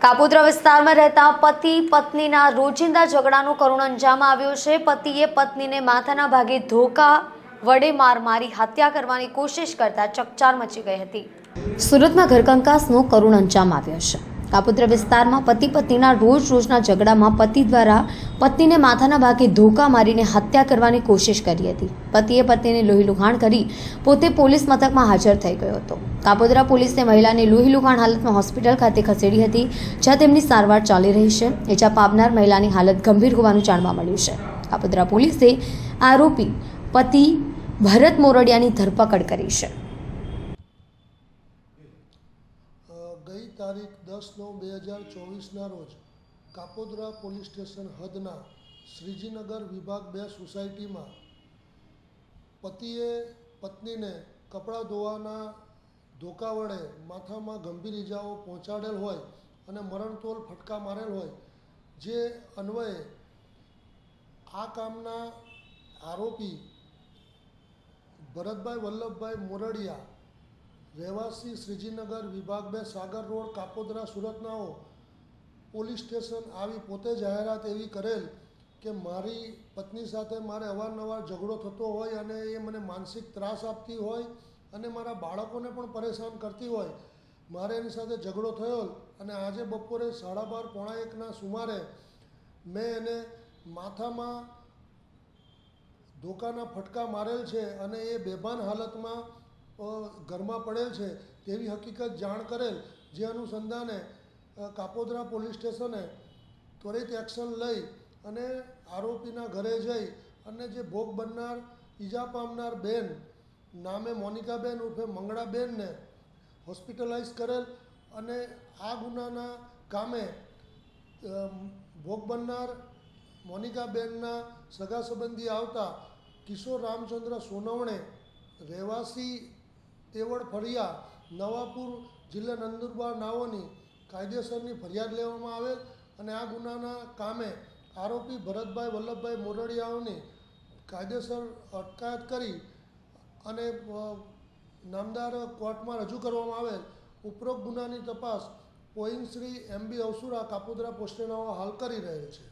કાપોદ્રા વિસ્તારમાં રહેતા પતિ પત્નીના રોજિંદા ઝઘડાનો કરુણ અંજામ આવ્યો છે। પતિએ પત્નીને માથાના ભાગે ધોકા વડે માર મારી હત્યા કરવાની કોશિશ કરતા ચકચાર મચી ગઈ હતી। સુરતમાં ઘરકંકાસનો કરુણ અંજામ આવ્યો છે। કાપોદ્રા વિસ્તારમાં પતિ પત્નીના રોજના ઝઘડામાં પતિ દ્વારા પત્નીને માથાના ભાગે ધોકા મારીને હત્યા કરવાની કોશિશ કરી હતી। પતિએ પત્નીને લોહીલુહાણ કરી પોતે પોલીસ મથકમાં હાજર થઈ ગયો હતો। કાપોદ્રા પોલીસે મહિલાને લોહીલુહાણ હાલતમાં હોસ્પિટલ ખાતે ખસેડી હતી, જ્યાં તેમની સારવાર ચાલી રહી છે। ઇજા પામનાર મહિલાની હાલત ગંભીર હોવાનું જાણવા મળ્યું છે। કાપોદ્રા પોલીસે આરોપી પતિ ભરત મોરડિયાની ધરપકડ કરી છે। ગઈ તારીખ 10/9/2024ના રોજ કાપોદ્રા પોલીસ સ્ટેશન હદના શ્રીજીનગર વિભાગ 2 સોસાયટીમાં પતિએ પત્નીને કપડાં ધોવાના ધોકા વડે માથામાં ગંભીર ઇજાઓ પહોંચાડેલ હોય અને મરણતોલ ફટકા મારેલ હોય, જે અન્વયે આ કામના આરોપી ભરતભાઈ વલ્લભભાઈ મોરડિયા, રહેવાસી શ્રીજીનગર વિભાગ 2 સાગર રોડ કાપોદ્રા સુરતનાઓ પોલીસ સ્ટેશન આવી પોતે જાહેરાત એવી કરેલ કે મારી પત્ની સાથે મારે અવારનવાર ઝઘડો થતો હોય અને એ મને માનસિક ત્રાસ આપતી હોય અને મારા બાળકોને પણ પરેશાન કરતી હોય। મારે એની સાથે ઝઘડો થયો અને આજે બપોરે 12:30 પોણા 1ના સુમારે મેં એને માથામાં ધોકાના ફટકા મારેલ છે અને એ બેભાન હાલતમાં ઘરમાં પડેલ છે તેવી હકીકત જાણ કરેલ, જે અનુસંધાને કાપોદ્રા પોલીસ સ્ટેશને ત્વરિત એક્શન લઈ અને આરોપીના ઘરે જઈ અને જે ભોગ બનનાર ઈજા પામનાર બેન નામે મોનિકાબેન ઉર્ફે મંગળાબેનને હોસ્પિટલાઇઝ કરેલ અને આ ગુનાના કામે ભોગ બનનાર મોનિકાબેનના સગા સંબંધી આવતા કિશોર રામચંદ્ર સોનવણે, રહેવાસી તેવડ ફળિયા, નવાપુર, જિલ્લા નંદુરબાર નાઓની કાયદેસરની ફરિયાદ લેવામાં આવેલ અને આ ગુનાના કામે આરોપી ભરતભાઈ વલ્લભભાઈ મોરડિયાઓની કાયદેસર અટકાયત કરી અને નામદાર કોર્ટમાં રજૂ કરવામાં આવેલ। ઉપરોક્ત ગુનાની તપાસ પોઈન્ટ શ્રી MB અવસુરા કાપોદ્રા પોસ્ટેનાઓ હાલ કરી રહેલ છે।